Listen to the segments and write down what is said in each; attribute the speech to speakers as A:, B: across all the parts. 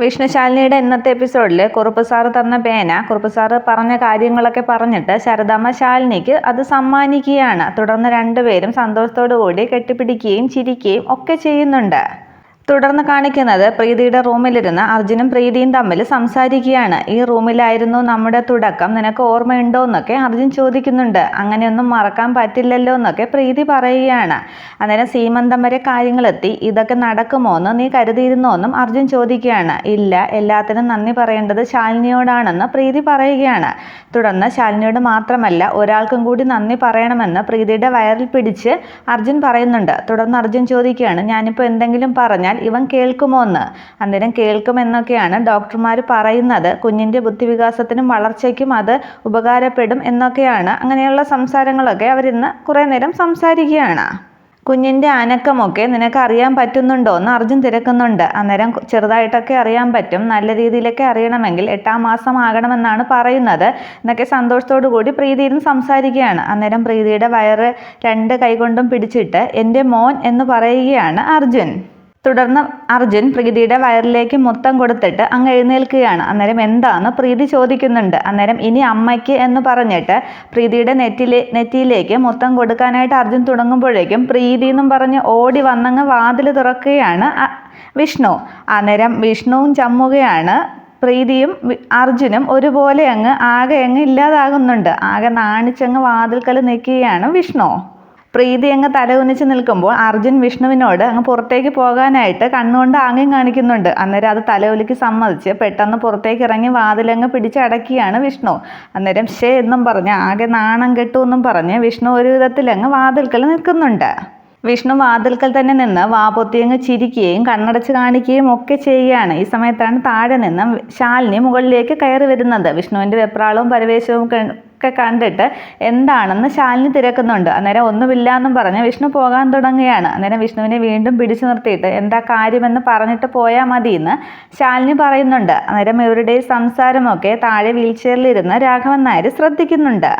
A: വിഷ്ണുശാലിനിയുടെ ഇന്നത്തെ എപ്പിസോഡിൽ കുറുപ്പ് സാറ് തന്ന പേന കുറുപ്പ് സാറ് പറഞ്ഞ കാര്യങ്ങളൊക്കെ പറഞ്ഞിട്ട് ശാരദാമ്മ ശാലിനിക്ക് അത് സമ്മാനിക്കുകയാണ്. തുടർന്ന് രണ്ടുപേരും സന്തോഷത്തോടു കൂടി കെട്ടിപ്പിടിക്കുകയും ചിരിക്കുകയും ഒക്കെ ചെയ്യുന്നുണ്ട്. തുടർന്ന് കാണിക്കുന്നത് പ്രീതിയുടെ റൂമിലിരുന്ന് അർജുനും പ്രീതിയും തമ്മിൽ സംസാരിക്കുകയാണ്. ഈ റൂമിലായിരുന്നു നമ്മുടെ തുടക്കം, നിനക്ക് ഓർമ്മയുണ്ടോ എന്നൊക്കെ അർജുൻ ചോദിക്കുന്നുണ്ട്. അങ്ങനെയൊന്നും മറക്കാൻ പറ്റില്ലല്ലോ എന്നൊക്കെ പ്രീതി പറയുകയാണ്. അന്നേരം സീമന്തം വരെ കാര്യങ്ങളെത്തി, ഇതൊക്കെ നടക്കുമോ എന്ന് നീ കരുതിയിരുന്നോ എന്നും അർജുൻ ചോദിക്കുകയാണ്. ഇല്ല, എല്ലാത്തിനും നന്ദി പറയേണ്ടത് ശാലിനിയോടാണെന്ന് പ്രീതി പറയുകയാണ്. തുടർന്ന് ശാലിനിയോട് മാത്രമല്ല ഒരാൾക്കും കൂടി നന്ദി പറയണമെന്ന് പ്രീതിയുടെ വയറിൽ പിടിച്ച് അർജുൻ പറയുന്നുണ്ട്. തുടർന്ന് അർജുൻ ചോദിക്കുകയാണ്, ഞാനിപ്പോൾ എന്തെങ്കിലും പറഞ്ഞാൽ ഇവൻ കേൾക്കുമോ എന്ന്. അന്നേരം കേൾക്കുമെന്നൊക്കെയാണ് ഡോക്ടർമാർ പറയുന്നത്. കുഞ്ഞിൻ്റെ ബുദ്ധിവികാസത്തിനും വളർച്ചയ്ക്കും അത് ഉപകാരപ്പെടും എന്നൊക്കെയാണ്. അങ്ങനെയുള്ള സംസാരങ്ങളൊക്കെ അവരിന്ന് കുറേ നേരം സംസാരിക്കുകയാണ്. കുഞ്ഞിൻ്റെ അനക്കമൊക്കെ നിനക്ക് അറിയാൻ പറ്റുന്നുണ്ടോ എന്ന് അർജുൻ തിരക്കുന്നുണ്ട്. അന്നേരം ചെറുതായിട്ടൊക്കെ അറിയാൻ പറ്റും, നല്ല രീതിയിലൊക്കെ അറിയണമെങ്കിൽ 8-ാം മാസം ആകണമെന്നാണ് പറയുന്നത് എന്നൊക്കെ സന്തോഷത്തോടു കൂടി പ്രീതിയിൽ സംസാരിക്കുകയാണ്. അന്നേരം പ്രീതിയുടെ വയറ് 2 കൈകൊണ്ടും പിടിച്ചിട്ട് എൻ്റെ മോൻ എന്ന് പറയുകയാണ് അർജുൻ. തുടർന്ന് അർജുൻ പ്രീതിയുടെ വയറിലേക്ക് മുത്തം കൊടുത്തിട്ട് അങ്ങ് എഴുന്നേൽക്കുകയാണ്. അന്നേരം എന്താന്ന് പ്രീതി ചോദിക്കുന്നുണ്ട്. അന്നേരം ഇനി അമ്മയ്ക്ക് എന്ന് പറഞ്ഞിട്ട് പ്രീതിയുടെ നെറ്റിയിലേക്ക് മുത്തം കൊടുക്കാനായിട്ട് അർജുൻ തുടങ്ങുമ്പോഴേക്കും പ്രീതി എന്നും പറഞ്ഞ് ഓടി വന്നങ്ങ് വാതിൽ തുറക്കുകയാണ് വിഷ്ണു. അന്നേരം വിഷ്ണുവും ചമ്മുകയാണ്. പ്രീതിയും അർജുനും ഒരുപോലെ ആകെ ഇല്ലാതാകുന്നുണ്ട്. ആകെ നാണിച്ചങ്ങ് വാതിൽക്കൽ നിൽക്കുകയാണ് വിഷ്ണു. പ്രീതി തലകുനിച്ച് നിൽക്കുമ്പോൾ അർജുൻ വിഷ്ണുവിനോട് പുറത്തേക്ക് പോകാനായിട്ട് കണ്ണുകൊണ്ട് ആംഗ്യം കാണിക്കുന്നുണ്ട്. അന്നേരം അത് തലകുലിക്ക് സമ്മതിച്ച് പെട്ടെന്ന് പുറത്തേക്ക് ഇറങ്ങി വാതിലങ്ങ് പിടിച്ചടക്കിയാണ് വിഷ്ണു. അന്നേരം ഷേ എന്നും പറഞ്ഞ് ആകെ നാണം കെട്ടു എന്നും പറഞ്ഞ് വിഷ്ണു ഒരു വിധത്തിൽ വാതിൽക്കൽ നിൽക്കുന്നുണ്ട്. വിഷ്ണു വാതിൽക്കൽ തന്നെ നിന്ന് വാപൊത്തിയങ്ങ് ചിരിക്കുകയും കണ്ണടച്ച് കാണിക്കുകയും ഒക്കെ ചെയ്യുകയാണ്. ഈ സമയത്താണ് താഴെ നിന്ന് ശാലിനി മുകളിലേക്ക് കയറി വരുന്നത്. വിഷ്ണുവിൻ്റെ വെപ്രാളവും പരിവേശവും ഒക്കെ കണ്ടിട്ട് എന്താണെന്ന് ശാലിനി തിരക്കുന്നുണ്ട്. അന്നേരം ഒന്നുമില്ല എന്നും പറഞ്ഞ് വിഷ്ണു പോകാൻ തുടങ്ങുകയാണ്. അന്നേരം വിഷ്ണുവിനെ വീണ്ടും പിടിച്ചു നിർത്തിയിട്ട് എന്താ കാര്യമെന്ന് പറഞ്ഞിട്ട് പോയാൽ മതി എന്ന് ശാലിനി പറയുന്നുണ്ട്. അന്നേരം ഇവരുടെ സംസാരമൊക്കെ താഴെ വീൽചെയറിലിരുന്ന് രാഘവൻ നായർ ശ്രദ്ധിക്കുന്നുണ്ട്.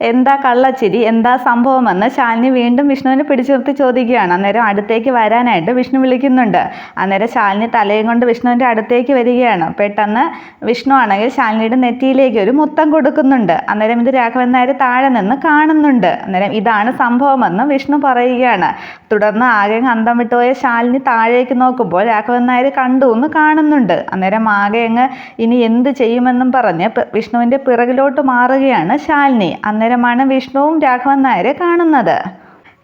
A: എന്താ കള്ളച്ചിരി, എന്താ സംഭവമെന്ന് ശാലിനി വീണ്ടും വിഷ്ണുവിനെ പിടിച്ചു നിർത്തി ചോദിക്കുകയാണ്. അന്നേരം അടുത്തേക്ക് വരാനായിട്ട് വിഷ്ണു വിളിക്കുന്നുണ്ട്. അന്നേരം ശാലിനി തലയും കൊണ്ട് വിഷ്ണുവിൻ്റെ അടുത്തേക്ക് വരികയാണ്. പെട്ടെന്ന് വിഷ്ണു ആണെങ്കിൽ ശാലിനിയുടെ നെറ്റിയിലേക്ക് ഒരു മുത്തം കൊടുക്കുന്നുണ്ട്. അന്നേരം ഇത് രാഘവൻ നായർ താഴെ നിന്ന് കാണുന്നുണ്ട്. അന്നേരം ഇതാണ് സംഭവമെന്ന് വിഷ്ണു പറയുകയാണ്. തുടർന്ന് ആകെ അന്തം വിട്ടുപോയ ശാലിനി താഴേക്ക് നോക്കുമ്പോൾ രാഘവൻ നായർ കണ്ടു എന്ന് കാണുന്നുണ്ട്. അന്നേരം ആകെ ഇനി എന്ത് ചെയ്യുമെന്നും പറഞ്ഞ് വിഷ്ണുവിൻ്റെ പിറകിലോട്ട് മാറുകയാണ് ശാലിനി. അന്നേരമാണ് വിഷ്ണുവും രാഘവൻ നായരെ കാണുന്നത്.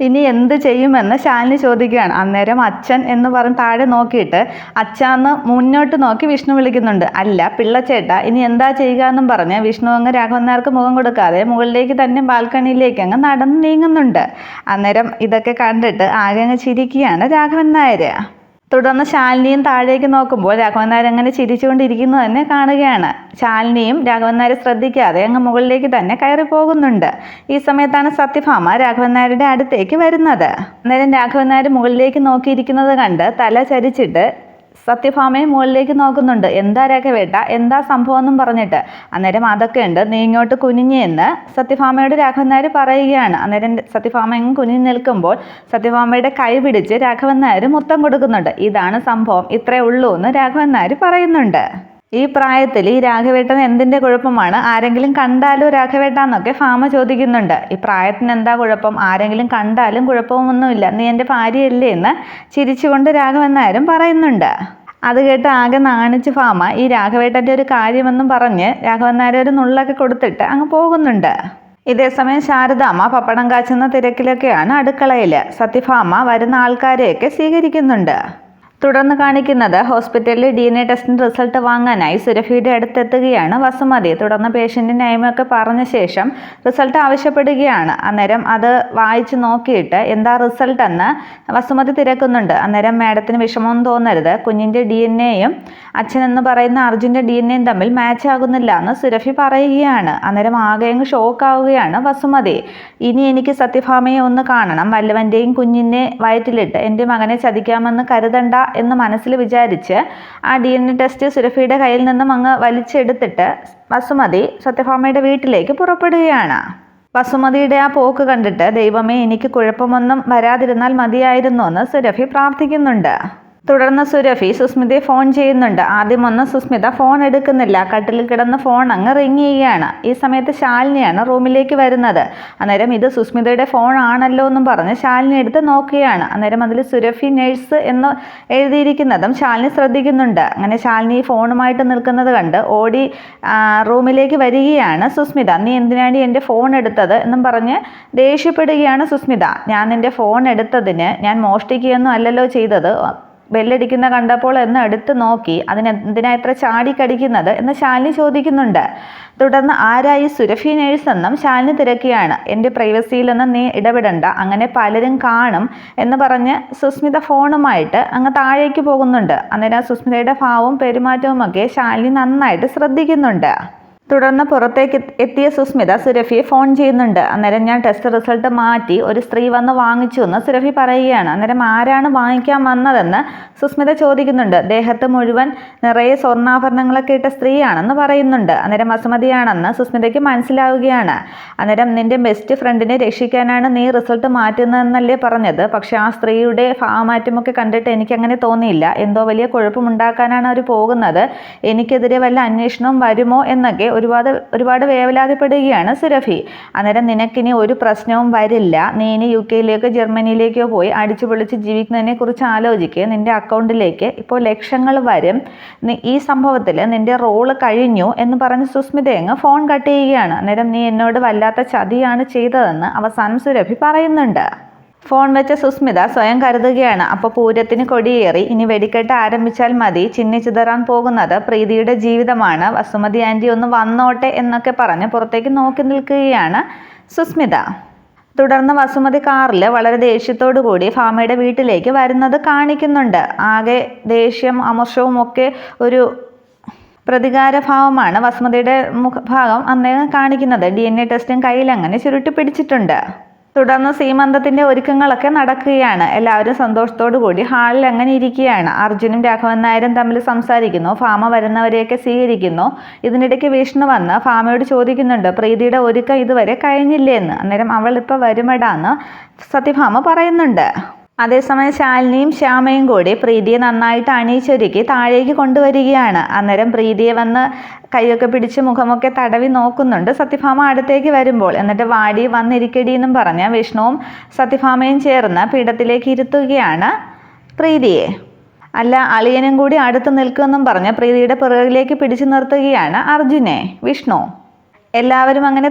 A: ഇനി എന്ത് ചെയ്യുമെന്ന് ശാലിനി ചോദിക്കുകയാണ്. അന്നേരം അച്ഛൻ എന്ന് പറഞ്ഞ് താഴെ നോക്കിയിട്ട് അച്ഛന്ന് മുന്നോട്ട് നോക്കി വിഷ്ണു വിളിക്കുന്നുണ്ട്. അല്ല പിള്ളച്ചേട്ട, ഇനി എന്താ ചെയ്യുക എന്നും പറഞ്ഞ് വിഷ്ണു രാഘവൻ നായർക്ക് മുഖം കൊടുക്കാതെ മുകളിലേക്ക് തന്നെ ബാൽക്കണിയിലേക്ക് നടന്ന് നീങ്ങുന്നുണ്ട്. അന്നേരം ഇതൊക്കെ കണ്ടിട്ട് ആകെ ചിരിക്കുകയാണ് രാഘവൻ നായർ. തുടർന്ന് ശാലിനിയും താഴേക്ക് നോക്കുമ്പോൾ രാഘവൻ നായർ ചിരിച്ചുകൊണ്ടിരിക്കുന്നത് തന്നെ കാണുകയാണ്. ശാലിനിയും രാഘവൻ നായർ ശ്രദ്ധിക്കാതെ മുകളിലേക്ക് തന്നെ കയറി പോകുന്നുണ്ട്. ഈ സമയത്താണ് സത്യഭാമ രാഘവൻ നായരുടെ അടുത്തേക്ക് വരുന്നത്. അന്നേരം രാഘവൻ നായർ മുകളിലേക്ക് നോക്കിയിരിക്കുന്നത് കണ്ട് തല ചരിച്ചിട്ട് സത്യഭാമയെ മുകളിലേക്ക് നോക്കുന്നുണ്ട്. എന്താ രാഘവേട്ട, എന്താ സംഭവം എന്നും പറഞ്ഞിട്ട്. അന്നേരം അതൊക്കെ ഉണ്ട്, നീ ഇങ്ങോട്ട് കുനിഞ്ഞെന്ന് സത്യഭാമയോട് രാഘവൻ നായർ പറയുകയാണ്. അന്നേരം സത്യഭാമ കുനിഞ്ഞു നിൽക്കുമ്പോൾ സത്യഭാമയുടെ കൈ പിടിച്ച് രാഘവൻ നായർ മുത്തം കൊടുക്കുന്നുണ്ട്. ഇതാണ് സംഭവം, ഇത്രേ ഉള്ളൂ എന്ന് രാഘവൻ നായർ പറയുന്നുണ്ട്. ഈ പ്രായത്തിൽ ഈ രാഘവേട്ടന് എന്തിൻ്റെ കുഴപ്പമാണ്, ആരെങ്കിലും കണ്ടാലോ രാഘവേട്ടാന്നൊക്കെ ഭാമ ചോദിക്കുന്നുണ്ട്. ഈ പ്രായത്തിന് എന്താ കുഴപ്പം, ആരെങ്കിലും കണ്ടാലും കുഴപ്പമൊന്നുമില്ല, നീ എൻ്റെ ഭാര്യയല്ലേ എന്ന് ചിരിച്ചുകൊണ്ട് രാഘവൻ നായരും പറയുന്നുണ്ട്. അത് കേട്ട് ആകെ നാണിച്ച് ഭാമ ഈ രാഘവേട്ടൻ്റെ ഒരു കാര്യമെന്നും പറഞ്ഞ് രാഘവൻ നായർ ഒരു നുള്ളൊക്കെ കൊടുത്തിട്ട് പോകുന്നുണ്ട്. ഇതേസമയം ശാരദാമ്മ പപ്പടം കാച്ചുന്ന തിരക്കിലൊക്കെയാണ് അടുക്കളയിൽ. സത്യഭാമ വരുന്ന ആൾക്കാരെയൊക്കെ സ്വീകരിക്കുന്നുണ്ട്. തുടർന്ന് കാണിക്കുന്നത് ഹോസ്പിറ്റലിൽ DNA ടെസ്റ്റിൻ്റെ റിസൾട്ട് വാങ്ങാനായി സുരഭിയുടെ അടുത്തെത്തുകയാണ് വസുമതി. തുടർന്ന് പേഷ്യൻറ്റിൻ്റെ നെയിമൊക്കെ പറഞ്ഞ ശേഷം റിസൾട്ട് ആവശ്യപ്പെടുകയാണ്. അന്നേരം അത് വായിച്ച് നോക്കിയിട്ട് എന്താ റിസൾട്ട് എന്ന് വസുമതി തിരക്കുന്നുണ്ട്. അന്നേരം മാഡത്തിന് വിഷമം തോന്നരുത്, കുഞ്ഞിൻ്റെ DNA-യും അച്ഛനെന്ന് പറയുന്ന അർജുൻ്റെ DNA-യും തമ്മിൽ മാച്ച് ആകുന്നില്ല എന്ന് സുരഭി പറയുകയാണ്. അന്നേരം ആകെ ഷോക്കാവുകയാണ് വസുമതി. ഇനി എനിക്ക് സത്യഭാമയെ ഒന്ന് കാണണം, വല്ലവൻ്റെയും കുഞ്ഞിനെ വയറ്റിലിട്ട് എൻ്റെ മകനെ ചതിക്കാമെന്ന് കരുതണ്ട എന്ന് മനസ്സിൽ വിചാരിച്ച് ആ DNA ടെസ്റ്റ് സുരഭിയുടെ കയ്യിൽ നിന്നും വലിച്ചെടുത്തിട്ട് വസുമതി സത്യഭാമയുടെ വീട്ടിലേക്ക് പുറപ്പെടുകയാണ്. വസുമതിയുടെ ആ പോക്ക് കണ്ടിട്ട് ദൈവമേ എനിക്ക് കുഴപ്പമൊന്നും വരാതിരുന്നാൽ മതിയായിരുന്നു എന്ന് സുരഭി പ്രാർത്ഥിക്കുന്നുണ്ട്. തുടർന്ന് സുരഭി സുസ്മിതയെ ഫോൺ ചെയ്യുന്നുണ്ട്. ആദ്യമൊന്നും സുസ്മിത ഫോൺ എടുക്കുന്നില്ല. കട്ടിലിൽ കിടന്ന് ഫോൺ അങ്ങ് റിങ് ചെയ്യുകയാണ്. ഈ സമയത്ത് ശാലിനിയാണ് റൂമിലേക്ക് വരുന്നത്. അന്നേരം ഇത് സുസ്മിതയുടെ ഫോൺ ആണല്ലോ എന്നും പറഞ്ഞ് ശാലിനി എടുത്ത് നോക്കുകയാണ്. അന്നേരം അതിൽ സുരഭി നഴ്സ് എന്ന് എഴുതിയിരിക്കുന്നതും ശാലിനി ശ്രദ്ധിക്കുന്നുണ്ട്. അങ്ങനെ ശാലിനി ഫോണുമായിട്ട് നിൽക്കുന്നത് കണ്ട് ഓടി റൂമിലേക്ക് വരികയാണ് സുസ്മിത. നീ എന്തിനാണ് എൻ്റെ ഫോൺ എടുത്തത് എന്നും പറഞ്ഞ് ദേഷ്യപ്പെടുകയാണ് സുസ്മിത. ഞാൻ നിൻ്റെ ഫോൺ എടുത്തതിന് ഞാൻ മോഷ്ടിക്കുകയൊന്നും അല്ലല്ലോ ചെയ്തത്. ബെല്ലടിക്കുന്ന കണ്ടപ്പോൾ എന്ന് എടുത്ത് നോക്കി. അതിനെന്തിനാ ഇത്ര ചാടിക്കടിക്കുന്നത് എന്ന് ശാലിനി ചോദിക്കുന്നുണ്ട്. തുടർന്ന് ആരായി സുരഭി നഴ്സ് എന്നും ശാലിനി തിരക്കുകയാണ്. എൻ്റെ പ്രൈവസിയിലൊന്നും നീ ഇടപെടണ്ട, അങ്ങനെ പലരും കാണും എന്ന് പറഞ്ഞ് സുസ്മിത ഫോണുമായിട്ട് അങ്ങ് താഴേക്ക് പോകുന്നുണ്ട്. അന്നേരം സുസ്മിതയുടെ ഭാവവും പെരുമാറ്റവും ഒക്കെ ശാലിനി നന്നായിട്ട് ശ്രദ്ധിക്കുന്നുണ്ട്. തുടർന്ന് പുറത്തേക്ക് എത്തിയ സുസ്മിത സുരഭിയെ ഫോൺ ചെയ്യുന്നുണ്ട്. അന്നേരം ഞാൻ ടെസ്റ്റ് റിസൾട്ട് മാറ്റി ഒരു സ്ത്രീ വന്ന് വാങ്ങിച്ചു എന്ന് സുരഭി പറയുകയാണ്. അന്നേരം ആരാണ് വാങ്ങിക്കാൻ വന്നതെന്ന് സുസ്മിത ചോദിക്കുന്നുണ്ട്. ദേഹത്ത് മുഴുവൻ നിറയെ സ്വർണ്ണാഭരണങ്ങളൊക്കെ ഇട്ട സ്ത്രീയാണെന്ന് പറയുന്നുണ്ട്. അന്നേരം അസമതിയാണെന്ന് സുസ്മിതയ്ക്ക് മനസ്സിലാവുകയാണ്. അന്നേരം നിന്റെ ബെസ്റ്റ് ഫ്രണ്ടിനെ രക്ഷിക്കാനാണ് നീ റിസൾട്ട് മാറ്റുന്നതെന്നല്ലേ പറഞ്ഞത്. പക്ഷെ ആ സ്ത്രീയുടെ ഭാവമാറ്റമൊക്കെ കണ്ടിട്ട് എനിക്കങ്ങനെ തോന്നിയില്ല. എന്തോ വലിയ കുഴപ്പമുണ്ടാക്കാനാണ് അവർ പോകുന്നത്. എനിക്കെതിരെ വല്ല അന്വേഷണവും വരുമോ എന്നൊക്കെ ഒരുപാട് വേവലാതിപ്പെടുകയാണ് സുരഭി. അന്നേരം നിനക്കിനി ഒരു പ്രശ്നവും വരില്ല. നീ ഇനി UK ജർമ്മനിയിലേക്കോ പോയി അടിച്ചു പൊളിച്ച് ജീവിക്കുന്നതിനെ കുറിച്ച് ആലോചിക്കുക. നിന്റെ അക്കൗണ്ടിലേക്ക് ഇപ്പോൾ ലക്ഷങ്ങൾ വരും. ഈ സംഭവത്തിൽ നിന്റെ റോള് കഴിഞ്ഞു എന്ന് പറഞ്ഞ് സുസ്മിത അങ്ങ് ഫോൺ കട്ട് ചെയ്യുകയാണ്. അന്നേരം നീ എന്നോട് വല്ലാത്ത ചതിയാണ് ചെയ്തതെന്ന് അവസാനം സുരഭി പറയുന്നുണ്ട്. ഫോൺ വെച്ച സുസ്മിത സ്വയം കരുതുകയാണ്. അപ്പോൾ പൂരത്തിന് കൊടിയേറി, ഇനി വെടിക്കെട്ട് ആരംഭിച്ചാൽ മതി. ചിന്നിച്ചിതറാൻ പോകുന്നത് പ്രീതിയുടെ ജീവിതമാണ്. വസുമതി ആൻറ്റി ഒന്ന് വന്നോട്ടെ എന്നൊക്കെ പറഞ്ഞ് പുറത്തേക്ക് നോക്കി നിൽക്കുകയാണ് സുസ്മിത. തുടർന്ന് വസുമതി കാറിൽ വളരെ ദേഷ്യത്തോടു കൂടി ഭാമയുടെ വീട്ടിലേക്ക് വരുന്നത് കാണിക്കുന്നുണ്ട്. ആകെ ദേഷ്യം അമർഷവും ഒക്കെ ഒരു പ്രതികാരഭാവമാണ് വസുമതിയുടെ മുഖഭാഗം അന്നേരം കാണിക്കുന്നത്. DNA ടെസ്റ്റും കയ്യിൽ അങ്ങനെ ചുരുട്ടി പിടിച്ചിട്ടുണ്ട്. തുടർന്ന് സീമന്തത്തിൻ്റെ ഒരുക്കങ്ങളൊക്കെ നടക്കുകയാണ്. എല്ലാവരും സന്തോഷത്തോടു കൂടി ഹാളിൽ അങ്ങനെ ഇരിക്കുകയാണ്. അർജുനും രാഘവൻ നായരും തമ്മിൽ സംസാരിക്കുന്നു. ഭാമ വരുന്നവരെയൊക്കെ സ്വീകരിക്കുന്നു. ഇതിനിടയ്ക്ക് വിഷ്ണു വന്ന് ഭാമയോട് ചോദിക്കുന്നുണ്ട്, പ്രീതിയുടെ ഒരുക്കം ഇതുവരെ കഴിഞ്ഞില്ലേ എന്ന്. അന്നേരം അവൾ ഇപ്പോൾ വരുമടാന്ന് സത്യഭാമ പറയുന്നുണ്ട്. അതേസമയം ശാലിനിയും ശ്യാമയും കൂടി പ്രീതിയെ നന്നായിട്ട് അണിയിച്ചൊരുക്കി താഴേക്ക് കൊണ്ടുവരികയാണ്. അന്നേരം പ്രീതിയെ വന്ന് കൈയൊക്കെ പിടിച്ച് മുഖമൊക്കെ തടവി നോക്കുന്നുണ്ട് സത്യഭാമ അടുത്തേക്ക് വരുമ്പോൾ. എന്നിട്ട് വാടി വന്നിരിക്കടി എന്നും പറഞ്ഞ് വിഷ്ണുവും സത്യഭാമയും ചേർന്ന് പീഠത്തിലേക്ക് ഇരുത്തുകയാണ് പ്രീതിയെ. അല്ല, അളിയനും കൂടി അടുത്ത് നിൽക്കുമെന്നും പറഞ്ഞ് പ്രീതിയുടെ പിറകിലേക്ക് പിടിച്ചു നിർത്തുകയാണ് അർജുനെ വിഷ്ണു. എല്ലാവരും അങ്ങനെ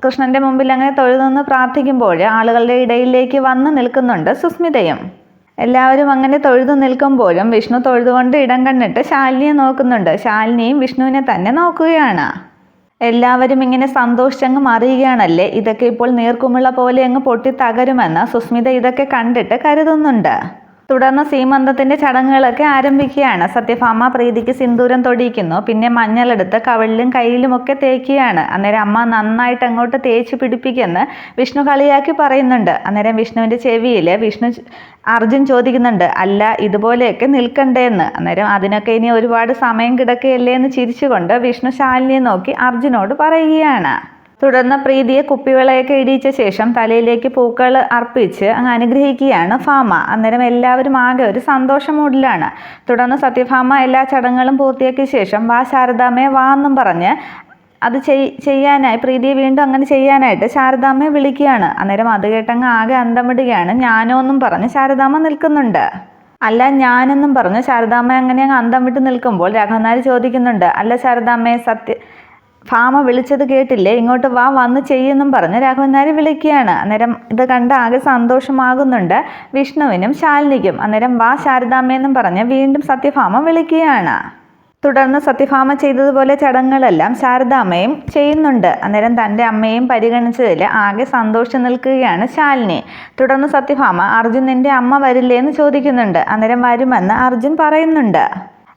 A: കൃഷ്ണന്റെ മുമ്പിൽ അങ്ങനെ തൊഴുതെന്ന് പ്രാർത്ഥിക്കുമ്പോൾ ആളുകളുടെ ഇടയിലേക്ക് വന്ന് നിൽക്കുന്നുണ്ട് സുസ്മിതയും. എല്ലാവരും അങ്ങനെ തൊഴുതു നിൽക്കുമ്പോഴും വിഷ്ണു തൊഴുതുകൊണ്ട് ഇടം കണ്ടിട്ട് ശാലിനിയെ നോക്കുന്നുണ്ട്. ശാലിനിയും വിഷ്ണുവിനെ തന്നെ നോക്കുകയാണ്. എല്ലാവരും ഇങ്ങനെ സന്തോഷിച്ചങ്ങ് മറിയുകയാണല്ലേ. ഇതൊക്കെ ഇപ്പോൾ നീർക്കുമുള്ള പോലെ അങ്ങ് പൊട്ടി തകരുമെന്ന് സുസ്മിത ഇതൊക്കെ കണ്ടിട്ട് കരുതുന്നുണ്ട്. തുടർന്ന് സീമന്തത്തിൻ്റെ ചടങ്ങുകളൊക്കെ ആരംഭിക്കുകയാണ്. സത്യഭാമ പ്രീതിക്ക് സിന്ദൂരം തൊടിയിക്കുന്നു. പിന്നെ മഞ്ഞളെടുത്ത് കവിളിലും കയ്യിലുമൊക്കെ തേക്കുകയാണ്. അന്നേരം അമ്മ നന്നായിട്ട് അങ്ങോട്ട് തേച്ച് പിടിപ്പിക്കുമെന്ന് വിഷ്ണു കളിയാക്കി പറയുന്നുണ്ട്. അന്നേരം വിഷ്ണുവിൻ്റെ ചെവിയിൽ അർജുൻ ചോദിക്കുന്നുണ്ട്, അല്ല ഇതുപോലെയൊക്കെ നിൽക്കണ്ടേന്ന്. അന്നേരം അതിനൊക്കെ ഇനി ഒരുപാട് സമയം കിടക്കുകയല്ലേ എന്ന് ചിരിച്ചുകൊണ്ട് വിഷ്ണു ശാലിനിയെ നോക്കി അർജുനോട് പറയുകയാണ്. തുടർന്ന് പ്രീതിയെ കുപ്പികളെയൊക്കെ ഇടിയിച്ച ശേഷം തലയിലേക്ക് പൂക്കൾ അർപ്പിച്ച് അങ്ങ് അനുഗ്രഹിക്കുകയാണ് ഭാമ. അന്നേരം എല്ലാവരും ആകെ ഒരു സന്തോഷ മൂഡിലാണ്. തുടർന്ന് സത്യഭാമ എല്ലാ ചടങ്ങുകളും പൂർത്തിയാക്കിയ ശേഷം വാ ശാരദാമ്മയെ വാ എന്നും പറഞ്ഞ് അത് ചെയ്യാനായി പ്രീതിയെ വീണ്ടും അങ്ങനെ ചെയ്യാനായിട്ട് ശാരദാമ്മയെ വിളിക്കുകയാണ്. അന്നേരം അത് കേട്ടങ്ങ് ആകെ അന്തം വിടുകയാണ്. ഞാനോ എന്നും പറഞ്ഞ് ശാരദാമ്മ നിൽക്കുന്നുണ്ട്. അല്ല ഞാനെന്നും പറഞ്ഞ് ശാരദാമ്മ അങ്ങനെ അങ്ങ് അന്തം വിട്ട് നിൽക്കുമ്പോൾ രാഘവൻ നായർ ചോദിക്കുന്നുണ്ട്, അല്ല ശാരദാമ്മയെ ഭാമ വിളിച്ചത് കേട്ടില്ലേ, ഇങ്ങോട്ട് വാ വന്ന് ചെയ്യുമെന്നും പറഞ്ഞ് രാഘവൻ നായർ വിളിക്കുകയാണ്. അന്നേരം ഇത് കണ്ട് ആകെ സന്തോഷമാകുന്നുണ്ട് വിഷ്ണുവിനും ശാലിനിക്കും. അന്നേരം വാ ശാരദാമ്മയെന്നും പറഞ്ഞ് വീണ്ടും സത്യഭാമ വിളിക്കുകയാണ്. തുടർന്ന് സത്യഭാമ ചെയ്തതുപോലെ ചടങ്ങുകളെല്ലാം ശാരദാമ്മയും ചെയ്യുന്നുണ്ട്. അന്നേരം തൻ്റെ അമ്മയും പരിഗണിച്ചതിൽ ആകെ സന്തോഷിച്ച് നിൽക്കുകയാണ് ശാലിനി. തുടർന്ന് സത്യഭാമ അർജുൻ നിൻ്റെ അമ്മ വരില്ലേ എന്ന് ചോദിക്കുന്നുണ്ട്. അന്നേരം വരുമെന്ന് അർജുൻ പറയുന്നുണ്ട്.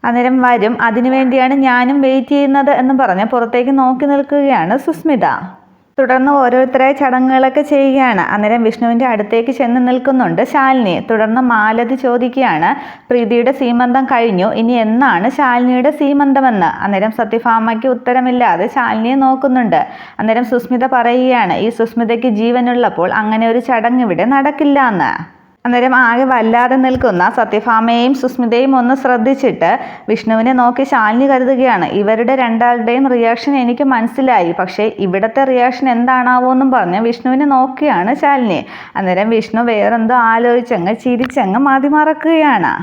A: അന്നേരം വരും, അതിനുവേണ്ടിയാണ് ഞാനും വെയിറ്റ് ചെയ്യുന്നത് എന്ന് പറഞ്ഞ് പുറത്തേക്ക് നോക്കി നിൽക്കുകയാണ് സുസ്മിത. തുടർന്ന് ഓരോരുത്തരായി ചടങ്ങുകളൊക്കെ ചെയ്യുകയാണ്. അന്നേരം വിഷ്ണുവിൻ്റെ അടുത്തേക്ക് ചെന്ന് നിൽക്കുന്നുണ്ട് ശാലിനി. തുടർന്ന് മാലതി ചോദിക്കുകയാണ്, പ്രീതിയുടെ സീമന്തം കഴിഞ്ഞു, ഇനി എന്നാണ് ശാലിനിയുടെ സീമന്തമെന്ന്. അന്നേരം സത്യഭാമയ്ക്ക് ഉത്തരമില്ലാതെ ശാലിനിയെ നോക്കുന്നുണ്ട്. അന്നേരം സുസ്മിത പറയുകയാണ്, ഈ സുസ്മിതയ്ക്ക് ജീവനുള്ളപ്പോൾ അങ്ങനെ ഒരു ചടങ്ങ് ഇവിടെ നടക്കില്ല എന്ന്. അന്നേരം ആകെ വല്ലാതെ നിൽക്കുന്ന സത്യഭാമയെയും സുസ്മിതയും ഒന്ന് ശ്രദ്ധിച്ചിട്ട് വിഷ്ണുവിനെ നോക്കി ശാലിനി കരുതുകയാണ്, ഇവരുടെ രണ്ടാളുടെയും റിയാക്ഷൻ എനിക്ക് മനസ്സിലായി, പക്ഷേ ഇവിടുത്തെ റിയാക്ഷൻ എന്താണാവോന്നും പറഞ്ഞ് വിഷ്ണുവിനെ നോക്കിയാണ് ശാലിനി. അന്നേരം വിഷ്ണു വേറെന്തോ ആലോചിച്ചങ്ങ് ചിരിച്ചങ്ങ് മതിമറക്കുകയാണ്.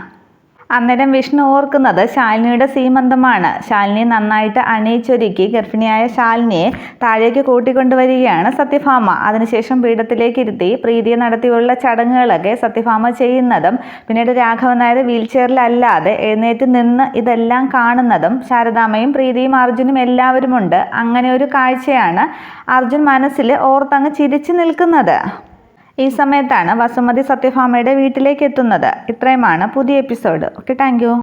A: അന്നേരം വിഷ്ണു ഓർക്കുന്നത് ശാലിനിയുടെ സീമന്തമാണ്. ശാലിനി നന്നായിട്ട് അണിയിച്ചൊരുക്കി ഗർഭിണിയായ ശാലിനിയെ താഴേക്ക് കൂട്ടിക്കൊണ്ടുവരികയാണ് സത്യഭാമ. അതിനുശേഷം പീഠത്തിലേക്ക് ഇരുത്തി പ്രീതിയെ നടത്തിയുള്ള ചടങ്ങുകളൊക്കെ സത്യഭാമ ചെയ്യുന്നതും പിന്നീട് രാഘവൻ നായർ വീൽ ചെയറിലല്ലാതെ എഴുന്നേറ്റ് നിന്ന് ഇതെല്ലാം കാണുന്നതും ശാരദാമ്മയും പ്രീതിയും അർജുനും എല്ലാവരുമുണ്ട്. അങ്ങനെ ഒരു കാഴ്ചയാണ് അർജുൻ മനസ്സിൽ ഓർത്തങ്ങ് ചിരിച്ചു നിൽക്കുന്നത്. ഈ സമയത്താണ് വസുമതി സത്യഭാമയുടെ വീട്ടിലേക്ക് എത്തുന്നത്. ഇത്രയുമാണ് പുതിയ എപ്പിസോഡ്. Okay, thank you.